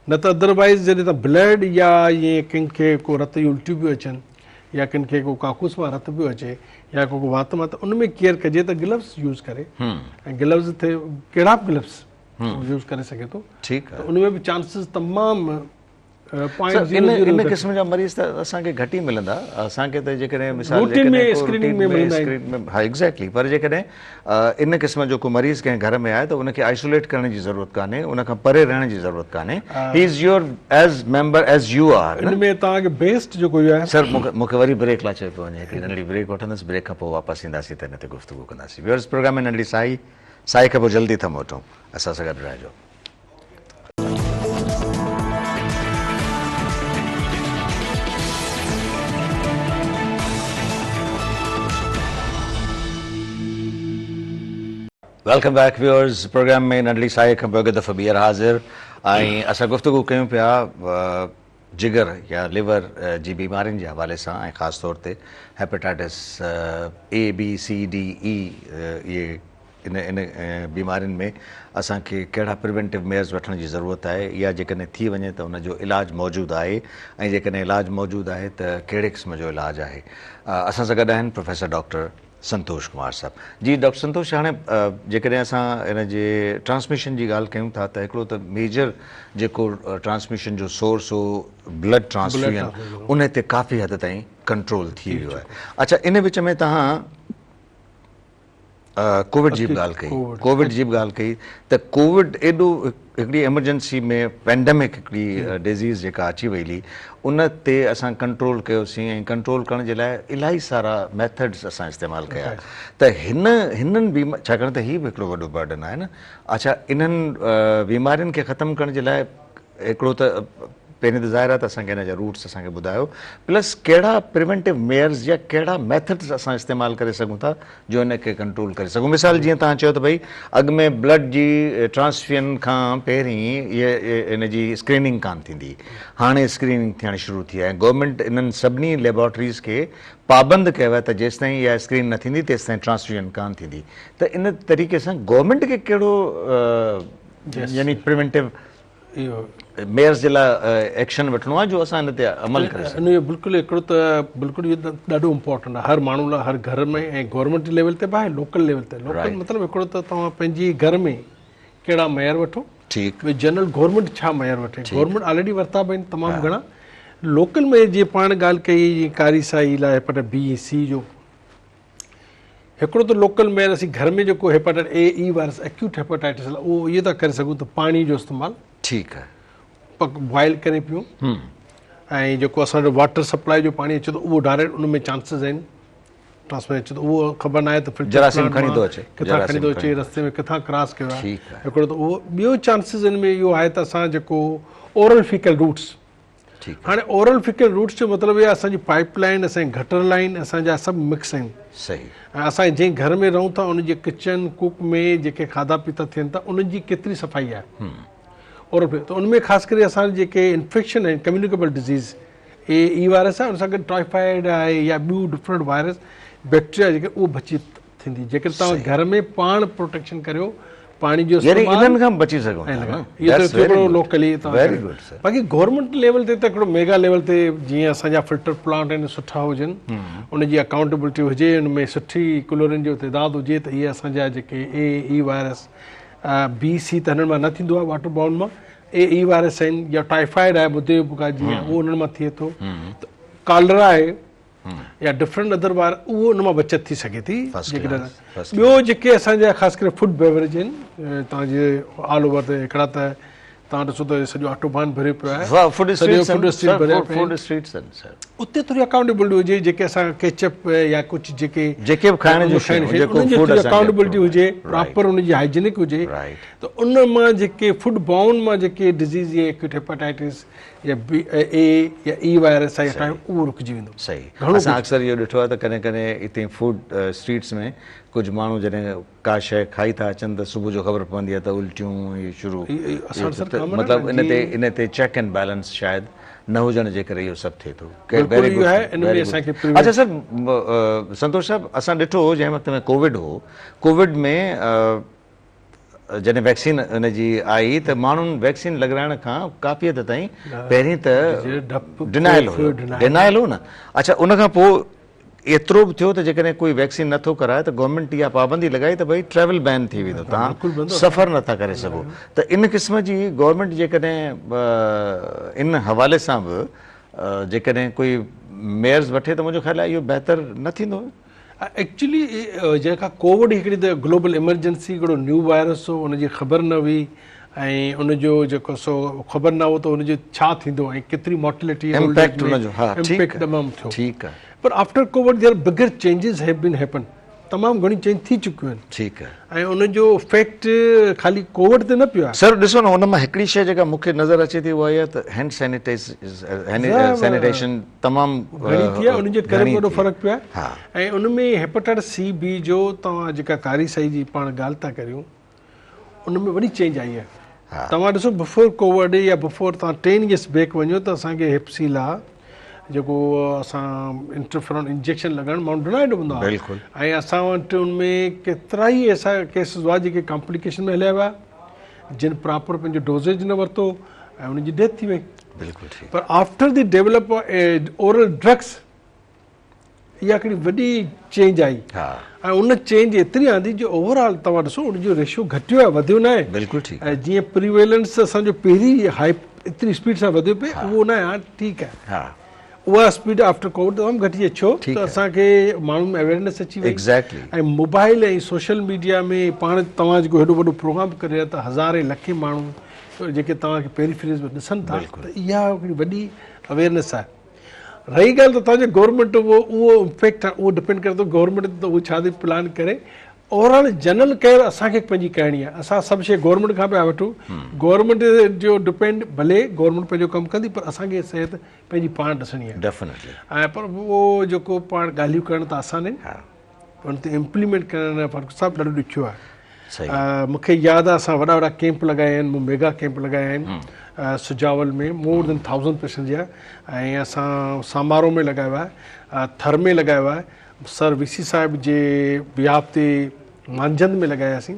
न त अदरवाइज़ जॾहिं तव्हां ब्लड या ईअं कंहिंखे को रत जी उल्टियूं पियूं अचनि या कंहिंखे को काकूस मां रत पियो अचे या को वात मां त उनमें केयर कजे त ग्लव्स यूज़ करे ऐं ग्लव्स थिए कहिड़ा बि ग्लव्स यूज़ करे सघे थो ठीकु आहे उनमें बि चांसिस तमामु इन क़िस्म जा मरीज़ त असांखे घटि ई मिलंदा असांखे त जेकॾहिं मिसाल हा एग्ज़ैक्टली पर जेकॾहिं इन क़िस्म जो को मरीज़ कंहिं घर में आहे त उनखे आइसोलेट करण जी ज़रूरत कान्हे उनखां परे रहण जी ज़रूरत कान्हे he is your as member as U are in में तव्हांखे बेस्ट जेको आहे सर मूंखे वरी ब्रेक लाइ चयो पियो वञे हिकिड़ी नंढड़ी ब्रेक वठंदुसि ब्रेक खां पोइ वापसि ईंदासीं त हिन ते गुफ़्तगू कंदासीं व्यूअर्स प्रोग्राम में नंढड़ी साई खां पोइ जल्दी था मोटूं असां सां गॾु रहिजो वेलकम बैक व्यूअर्स प्रोग्राम में नंढड़ी साई खां पोइ दफ़ा ॿीहर हाज़िर ऐं असां गुफ़्तगू कयूं पिया जिगर या लिवर जी बीमारियुनि जे हवाले सां ऐं ख़ासि तौर ते हेपेटाइटिस A-B-C-D-E इहे इन बीमारियुनि में असांखे कहिड़ा प्रिवेंटिव मेयर्स वठण जी ज़रूरत आहे या जेकॾहिं थी वञे त उनजो इलाजु मौजूदु आहे ऐं जेकॾहिं इलाजु मौजूदु आहे त कहिड़े क़िस्म जो इलाजु आहे असां सां गॾु आहिनि प्रोफेसर डॉक्टर संतोष कुमार साहब जी डॉक्टर संतोष हाणे जेकॾहिं असां इन जे ट्रांसमिशन जी ॻाल्हि कयूं था त हिकिड़ो त मेजर जेको ट्रांसमिशन जो सोर्स हो ब्लड ट्रांसफ्यूजन उन ते काफ़ी हद ताईं कंट्रोल थी वियो आहे अच्छा इन विच में तव्हां कोविड जी बि ॻाल्हि कई त कोविड एॾो हिकिड़ी एमरजेंसी में पेंडेमिक हिकिड़ी डिज़ीज़ जेका अची वई हुई उन ते असां कंट्रोल कयोसीं ऐं कंट्रोल करण जे लाइ इलाही सारा मेथड्स असां इस्तेमालु कया त हिननि छाकाणि त हीउ बि हिकिड़ो वॾो बर्डन आहे न अच्छा इन्हनि बीमारियुनि खे ख़तमु करण जे लाइ हिकिड़ो त पहिरीं त ज़ाहिर आहे त असांखे हिन जा रूट्स असांखे ॿुधायो प्लस कहिड़ा प्रिवेंटिव मेयर्स या कहिड़ा मेथड्स असां इस्तेमालु करे सघूं था जो हिनखे कंट्रोल करे सघूं मिसाल जीअं तव्हां चयो त भई अॻु में ब्लड जी ट्रांसफ्यूजन खां पहिरीं इन जी स्क्रीनिंग कान थींदी हाणे स्क्रीनिंग थियणु शुरू थी आहे गवर्नमेंट इन्हनि सभिनी लेबोरेटरीज़ खे पाबंद कयो आहे त जेसिताईं इहा स्क्रीन न थींदी तेसिताईं ट्रांसफ्यूजन कान थींदी त इन तरीक़े सां गवर्नमेंट खे कहिड़ो यानी प्रिवेंटिव मेयर्स जे लाइ एक्शन वठिणो आहे जो असां हिन ते अमल करे सघूं इहो बिल्कुलु हिकिड़ो त बिल्कुलु इहो ॾाढो इम्पोर्टेंट आहे हर माण्हू लाइ हर घर में ऐं गवर्नमेंट लेवल ते बि आहे लोकल लेवल ते लोकल मतिलबु हिकिड़ो त तव्हां पंहिंजी घर में कहिड़ा मेयर वठो ठीकु भई जनरल गवर्नमेंट छा मेयर वठे गवर्नमेंट ऑलरेडी वरिता बि आहिनि तमामु घणा लोकल में जीअं पाण ॻाल्हि कई कारी साई लाइ हेपेटाइटिस B-C जो हिकिड़ो त लोकल मेयर असीं घर में जेको hepatitis A-E virus acute hepatitis उहो इहो था करे सघूं त पाणी जो इस्तेमालु ठीकु आहे बॉइल करे पियूं ऐं जेको असांजो वाटर सप्लाई जो पाणी अचे थो उहो डायरेक्ट उन में चांसिस आहिनि ट्रांसफर अचे थो उहो ख़बर न आहे त जरासीम खणी थो अचे, किथां खणी थो अचे रस्ते में किथां क्रॉस कयो आहे हिकिड़ो त उहो ॿियो चांसिस हिन में इहो आहे त असां जेको ओरल फीकल रूट्स हाणे ओरल फीकल रूट्स जो मतिलबु इहो आहे असांजी पाइप लाइन असांजी गटर लाइन असांजा सभु मिक्स आहिनि सही ऐं असां जंहिं घर में रहूं था उनजे किचन कुक में जेके खाधा पीता थियनि था उन्हनि जी केतिरी सफ़ाई आहे ओरल फीकल त उनमें ख़ासि करे असांजा जेके इन्फेक्शन आहिनि कम्यूनिकेबल डिज़ीज़ ई वायरस आहे उन सां गॾु टाइफाइड आहे या ॿियूं डिफरेंट वायरस बैक्टीरिया जेके उहो बची थींदी जेकर तव्हां घर में पाण प्रोटेक्शन करियो पाणी जो इन्हनि खां बची सघूं लोकली बाक़ी गवर्नमेंट लेवल ते त हिकिड़ो मेगा लेवल ते जीअं असांजा फिल्टर प्लांट आहिनि सुठा हुजनि उनजी अकाउंटेबिलिटी हुजे उनमें सुठी क्लोरीन जो तइदादु हुजे त इहे असांजा जेके ई वायरस बी सी त हिननि मां न थींदो आहे वाटर बाउंड मां ई वायरस आहिनि या टाइफाइड आहे ॿुधे जीअं उहो उन्हनि मां थिए थो त कालरा आहे या डिफरेंट अदर वार उहो उन मां बचत थी सघे थी ॿियो जेके असांजा ख़ासि करे फूड बेवरेज आहिनि तव्हांजे ऑल ओवर ते हिकिड़ा त तव्हां ॾिसो त सॼो ऑटोबान भरियो पियो आहे उते थोरी अकाउंटेबिलिटी हुजे जेके असां केचप या कुझु जेके बि खाइण जो अकाउंटेबिलिटी हुजे प्रॉपर उनजी हाइजीनिक हुजे त उन मां जेके फूड बाउंड मां जेके डिज़ीज़ या एक्यूट हेपेटाइटिस या ए या ई वायरस आहे उहो रुकिजी वेंदो सही असां अक्सर इहो ॾिठो आहे त कॾहिं कॾहिं हिते फूड स्ट्रीट्स में कुझु माण्हू जॾहिं का शइ खाई था अचनि त सुबुह जो ख़बर पवंदी आहे त उल्टियूं शुरू मतिलबु इन ते चेक एंड बैलेंस शायदि न हुजण जे करे इहो सभु थिए थो अच्छा सर संतोष साहिबु असां ॾिठो जंहिं वक़्त में कोविड में जॾहिं वैक्सीन हुनजी आई त माण्हुनि वैक्सीन लॻाइण खां काफ़ी हद ताईं पहिरीं त डिनायल हो न अच्छा उनखां पोइ एतिरो बि थियो त जेकॾहिं कोई वैक्सीन नथो कराए त गवर्नमेंट इहा पाबंदी लॻाई त भई ट्रेवल बैन थी वेंदो तव्हां सफ़र नथा करे सघो त इन क़िस्म जी गवर्नमेंट जेकॾहिं इन हवाले सां बि जेकॾहिं कोई मेयर्स वठे त मुंहिंजो ख़्यालु आहे इहो बहितर न थींदो एक्चुअली जेका कोविड हिकिड़ी त ग्लोबल इमरजेंसी हिकिड़ो न्यू वायरस हो उनजी ख़बर न हुई ऐं उनजो जेको सो ख़बर न हो त उनजो छा थींदो ऐं केतिरी मोर्टेलिटी तमामु थियो ठीकु आहे पर after Covid there bigger changes have been happen तमामु घणी चेंज थी चुकियूं आहिनि ठीकु आहे ऐं उनजो इफेक्ट ख़ाली कोविड ते न पियो आहे सर ॾिसो न हुन मां हिकिड़ी शइ जेका मूंखे नज़र अचे थी उहा इहा त हैंड सैनिटाइज़ेशन तमामु घणी थी आहे उनजे करे वॾो फ़र्क़ु पियो आहे ऐं उनमें हेपेटाइटिस सी बी जो तव्हां जेका कारी साई जी पाण ॻाल्हि था करियूं उनमें वॾी चेंज आई आहे तव्हां ॾिसो बिफोर कोविड या बिफोर तव्हां 10 years बैक वञो त असांखे हेप्सीला जेको असां इंटरफेरॉन इंजेक्शन लॻाइणु माण्हू डिनाइड हूंदो आहे ऐं असां वटि उनमें केतिरा ई ऐसा केसिस हुआ जेके कॉम्प्लिकेशन में हलिया हुआ जिन प्रॉपर पंहिंजो डोज़ेज न वरितो ऐं उनजी डेथ थी वई पर after the develop oral drugs इहा हिकिड़ी वॾी चेंज आई ऐं उन चेंज एतिरी आंदी जो ओवरऑल तव्हां ॾिसो उनजो रेशियो घटियो आहे वधियो न आहे ऐं जीअं प्रीवेलेंस असांजो पहिरीं हाई एतिरी स्पीड सां वधियो पिए उहो न आहे ठीकु आहे उहा स्पीड आफ्टर कोविड तमामु घटिजे छो त असांखे माण्हुनि में अवेयरनेस अची वई ऐं मोबाइल ऐं सोशल मीडिया में पाण तव्हां जेको हेॾो वॾो प्रोग्राम करे रहिया त हज़ारे लखे माण्हू जेके तव्हांखे पेरीफ्रेरीज़ में ॾिसनि था त इहा हिकिड़ी वॾी अवेयरनेस आहे रही ॻाल्हि त तव्हांजे गवर्नमेंट उहो इम्फेक्ट आहे उहो डिपेंड करे थो गवर्नमेंट त उहो छा थी प्लान करे ओवरऑल जनरल केयर असांखे पंहिंजी करणी आहे असां सभु शइ गवर्नमेंट खां पिया वठूं गवर्नमेंट जो डिपेंड भले गवर्नमेंट पंहिंजो कमु कंदी पर असांखे सिहत पंहिंजी पाण ॾिसणी आहे डेफिनेटली ऐं पर उहो जेको पाण ॻाल्हियूं करणु त आसान आहिनि पर हुन ते इम्प्लीमेंट करण फर्क़ु सभु ॾाढो ॾुखियो आहे मूंखे यादि आहे असां वॾा वॾा कैंप लॻाया आहिनि मूं मेगा कैंप लॻाया आहिनि सुजावल में मोर देन 1000 पेशेंट जा ऐं असां समारो में लॻायो आहे थर में लॻायो आहे सर वीसी साहिब जे बिहाफ ते मांझंद में लॻायासीं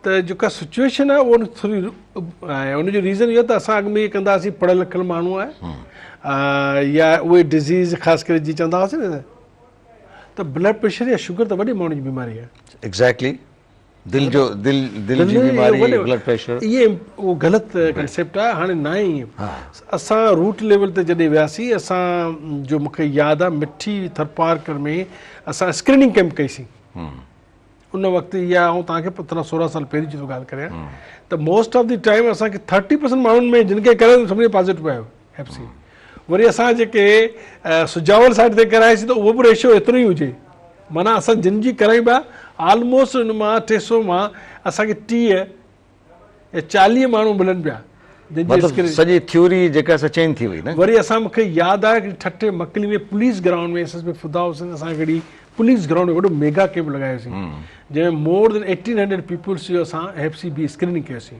त जेका सिचुएशन आहे उहो थोरी ऐं उनजो रीज़न इहो त असां अॻु में कंदासीं पढ़ियल लिखियल माण्हू आहे या उहे डिज़ीज़ ख़ासि करे जीअं चवंदा हुआसीं न त ब्लड प्रेशर या शुगर त वॾे माण्हू जी बीमारी आहे एग्ज़ैक्टली दिलि जी बीमारी ब्लड प्रेशर इहे उहो ग़लति कंसेप्ट आहे हाणे न आहे ईअं असां रूट लेवल ते जॾहिं वियासीं असां जो मूंखे यादि आहे मिठी थरपारकर में असां स्क्रीनिंग कैंप कईसीं उन वक़्तु इहा ऐं तव्हांखे 15-16 साल पहिरीं जी ॻाल्हि करियां त मोस्ट ऑफ द टाइम असांखे 30% माण्हुनि में जिन खे करे सभिनी पॉज़िटिव आयो FC। वरी असां जेके सुजावल साइड ते कराईसीं त उहो बि रेशियो एतिरो ई हुजे, माना असां जिन जी करायूं पिया ऑलमोस्ट उन मां 300 मां असांखे 30 या 40 माण्हू मिलनि पिया मतिलबु सॼी थ्योरी जेका सचेन थी वई न। वरी असां मूंखे यादि आहे कि ठठे मकली में पुलिस ग्राउंड में एसएसपी फिदा हुसैन असां हिकिड़ी पुलिस ग्राउंड में वॾो मेगा कैम्प लॻायोसीं जंहिंमें मोर देन 1800 पीपल्स जो असां FC बी स्क्रीनिंग कयोसीं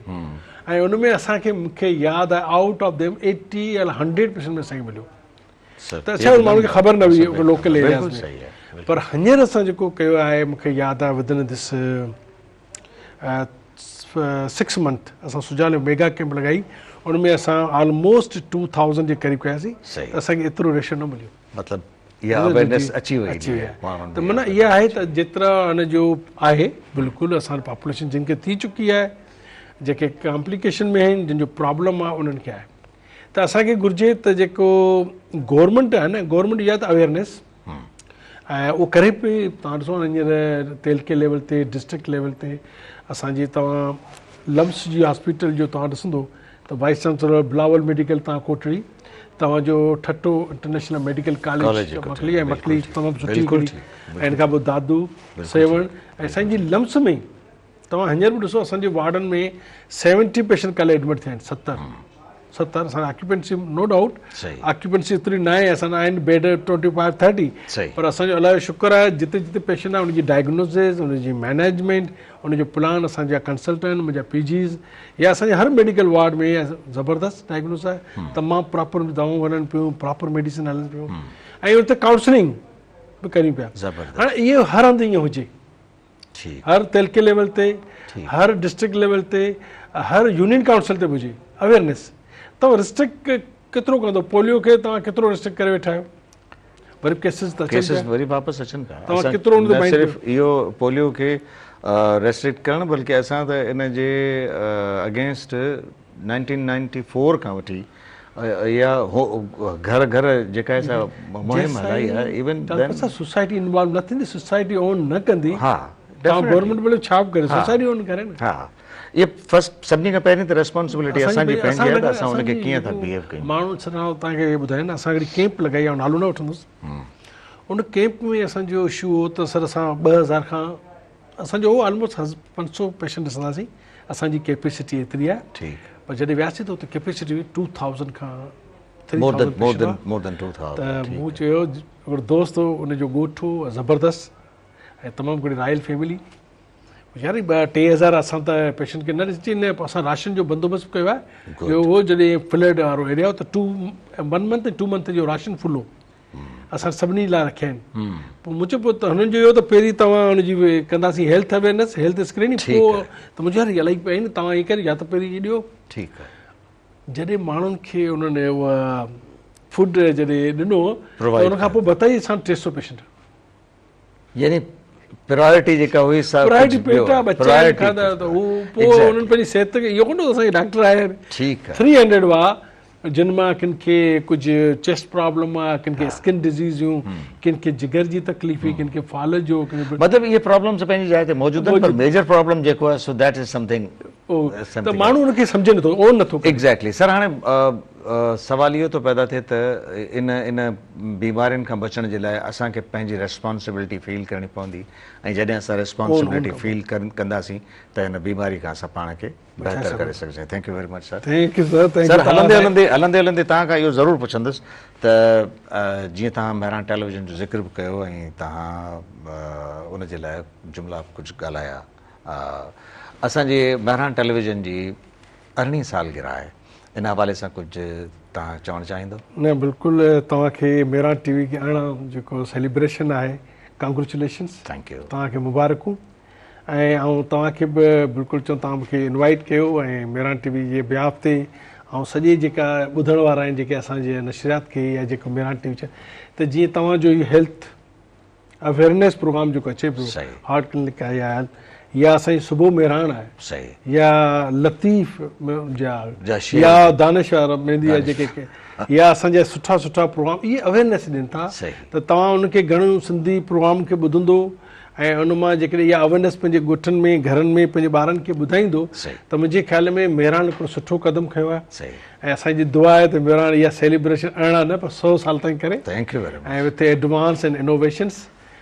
ऐं उन में असांखे मूंखे यादि आहे आउट ऑफ देम 80 या 100% में असांखे मिलियो त अच्छा माण्हू खे ख़बर न हुई लोकल एरिया में। पर हींअर असां जेको कयो आहे मूंखे यादि आहे विदिन दिस 6 मंथ असां सुजाल मेगा कैम्प लॻाई, उनमें असां ऑलमोस्ट 2000 जे क़रीब कयासीं त असांखे एतिरो रेशियो न मिलियो। मतिलबु इहा अवेयरनेस अची वई त माना इहा आहे त जेतिरा हुन जो आहे बिल्कुलु असां पॉपुलेशन जिन खे थी चुकी आहे, जेके कॉम्प्लिकेशन में आहिनि, जिन जो प्रॉब्लम आहे उन्हनि खे आहे त असांखे घुरिजे त जेको गवर्नमेंट आहे न, गवर्नमेंट इहा त अवेयरनेस ऐं उहो करे पई। तव्हां ॾिसो न हींअर तेलके लेवल ते डिस्ट्रिक्ट लेवल ते असांजी तव्हां लम्स जी हॉस्पिटल जो तव्हां ॾिसंदो त वाइस चांसलर बिलावल मेडिकल तव्हां कोटड़ी, तव्हांजो ठट्टो इंटरनेशनल मेडिकल कॉलेज मकली ऐं मकली तमामु सुठी हिकिड़ी ऐं हिन खां पोइ दादू सेवण ऐं असांजी लम्स में तव्हां हींअर बि ॾिसो असांजे वार्डनि में 70 पेशेंट कल्ह एडमिट थिया आहिनि। 70 असां ऑक्यूपेंसी नो डाउट ऑक्यूपेंसी एतिरी न आहे, असां आहिनि बेड 25-30 पर असांजो अलाए शुक्र आहे जिते जिते पेशेंट आहे उनजी डायग्नोसिस, उनजी मैनेजमेंट, उनजो प्लान असांजा कंसल्टेंट, मुंहिंजा PGs या असांजे हर मेडिकल वार्ड में ज़बरदस्त डायग्नोसिस आहे, तमामु प्रॉपर दवाऊं वञनि पियूं, प्रॉपर मेडिसिन हलनि पियूं ऐं उते काउंसलिंग बि करियूं पिया। हाणे इहो हर हंधि ईअं हुजे, हर तेलके लेवल ते, हर डिस्ट्रिक्ट लेवल ते, हर यूनियन काउंसिल ते बि हुजे अवेयरनेस। तव्हां रिस्ट्रिक्ट केतिरो कंदो, पोलियो खे तव्हां केतिरो रिस्ट्रिक्ट करे वेठा आहियो, वरी केसिस वरी वापसि अचनि पिया। तव्हां केतिरो सिर्फ़ु इहो पोलियो खे रेस्ट्रिक्ट करणु बल्कि असां त इन जे अगेंस्ट 1994 खां वठी इहा घर घर जेका असां मुहिम हलाई आहे, इवन सोसाइटी इन्वॉल्व न थींदी, सोसाइटी ओन न कंदी, हा गवर्नमेंट भले छा बि करे, सोसाइटी ओन करे न। हा ये फर्स्ट सभिनी खां पहिरीं त रेस्पॉन्सिबिलिटी असांजी पंहिंजी आहे त असां उनखे कीअं था बिहेव कयूं। माण्हू छॾा तव्हांखे इहे ॿुधाए न, असां हिकिड़ी कैंप लॻाई आहे, नालो न वठंदुसि, उन कैंप में असांजो इशू हो त सर असां 2000 खां असांजो ऑलमोस्ट 500 पेशेंट ॾिसंदासीं, असांजी कैपेसिटी एतिरी आहे, पर जॾहिं वियासीं त उते कैपेसिटी 2000 खां 3000 त मूं चयो हिकिड़ो दोस्त हो, उनजो ॻोठ हो ज़बरदस्त ऐं तमामु हिकिड़ी रॉयल फैमिली, यार 2-3000 असां त पेशेंट खे न ॾिसी न, असां राशन जो बंदोबस्तु कयो आहे। ॿियो उहो जॾहिं फ्लड वारो एरिया हो त 1 मंथ 2 मंथ जो राशन फुल हो, असां सभिनी लाइ रखिया आहिनि। पोइ मूं चयो पोइ त हुननि जो इहो त पहिरीं तव्हां हुनजी कंदासीं हेल्थ अवेयरनेस, हेल्थ स्क्रीनिंग, पोइ त मुंहिंजो यार इलाही पिया आहिनि, तव्हां ईअं करे या त पहिरीं इहो ॾियो। ठीकु आहे, जॾहिं माण्हुनि खे उन्हनि उहा फूड जॾहिं ॾिनो त हुन खां पोइ बताई असां 300 पेशेंट, यानी प्रायोरिटी जेका हुई प्रायोरिटी पेटा बच्चा खाधा त हू पोइ उन्हनि पंहिंजी सिहत खे इहो कोन असांखे डॉक्टर आया आहिनि। ठीकु आहे, 300 हुआ जिन मां किन खे कुझु चेस्ट प्रॉब्लम आहे, किन खे स्किन डिज़ीज़ूं, किन खे जिगर जी तकलीफ़, किन खे फाल जो, मतिलबु इहे प्रॉब्लम्स पंहिंजी जाइ ते मौजूदु आहिनि, पर मेजर प्रॉब्लम जेको आहे सो दैट इज़ समथिंग त माण्हू उनखे सम्झे नथो, ओन नथो। एग्ज़ैक्टली सर, हाणे सवाल इहो थो पैदा थिए त इन बीमारियुनि खां बचण जे लाइ असांखे पंहिंजी रेस्पॉन्सिबिलिटी फील करणी पवंदी, ऐं जॾहिं असां रेस्पॉन्सिबिलिटी फील कंदासीं त हिन बीमारी खां असां पाण खे बहितर करे सघंदासीं। Thank U very much sir. Thank U sir. Sir हलंदे हलंदे तव्हां खां इहो ज़रूरु पुछंदुसि त जीअं तव्हां मेहरान टेलीविज़न जो ज़िक्र बि कयो ऐं तव्हां उनजे लाइ जुमिला कुझु ॻाल्हाया, असांजे मेहरान टेलीविज़न जी 18वीं सालगिरह आहे, इन हवाले सां कुझु तव्हां चवणु चाहींदो? न बिल्कुलु, तव्हांखे मेहरान TV खे अरिड़हं जेको सेलिब्रेशन आहे, कांग्रेचुलेशन्स, थैंक यू, तव्हांखे मुबारकूं। ऐं तव्हांखे बि बिल्कुलु चओ, तव्हां मूंखे इनवाइट कयो ऐं मेहरान TV जे बिहाफ ते ऐं सॼे जेका ॿुधण वारा आहिनि जेके असांजे नशरियात खे या जेको मेहरान TV त जीअं तव्हांजो इहो हेल्थ अवेयरनेस प्रोग्राम जेको अचे पियो, हार्ट क्लिनिक आहे या असांजी सुबुह मेहरान आहे, या लतीफ़ या दानिशवार मेहंदी आहे जेके, या असांजा सुठा प्रोग्राम इहे अवेयरनेस ॾियनि था त तव्हां उनखे घणो सिंधी प्रोग्राम खे ॿुधंदो ऐं उन मां जेकॾहिं इहा अवेयरनेस पंहिंजे ॻोठनि में घरनि में पंहिंजे ॿारनि खे ॿुधाईंदो सही। त मुंहिंजे ख़्याल में मेहरान हिकिड़ो सुठो क़दम खयो आहे सही। ऐं असांजी दुआ आहे त मेहरान इहा सेलिब्रेशन अरिड़हं न पर 100 साल ताईं करे थैंक यू वेरी मच। ऐं विथ एडवांस एंड इनोवेशन्स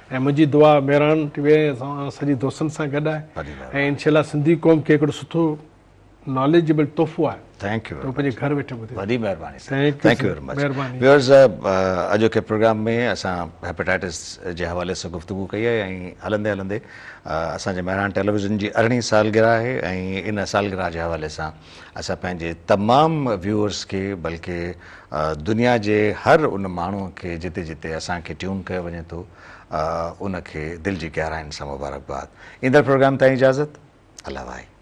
ऐं मुंहिंजी दुआ मेहरान टीवी असां सॼी दोस्तनि सां गॾु आहे वॾी महिरबानी। ऐं इनशाला सिंधी क़ौम खे हिकिड़ो सुठो नॉलेजेबल तोहफ़ो आहे थैंक यू त उहो पंहिंजे घर वेठे ॿुधे वॾी महिरबानी। Thank you, thank U sir. Very much. महिरबानी। व्यूअर्स, अॼोके प्रोग्राम में असां हेपेटाइटिस जे हवाले सां गुफ़्तगू कई आहे ऐं हलंदे हलंदे असांजे मेहरान टेलीविज़न जी 18वीं सालगिरह आहे ऐं इन सालगिरह जे हवाले सां असां पंहिंजे तमामु व्यूअर्स खे बल्कि दुनिया जे हर उन माण्हूअ खे जिते जिते असांखे ट्यून कयो वञे थो उनखे दिलि जी गहराइनि सां मुबारकबाद। ईंदड़ प्रोग्राम ताईं इजाज़त। अल्लाह वाहे।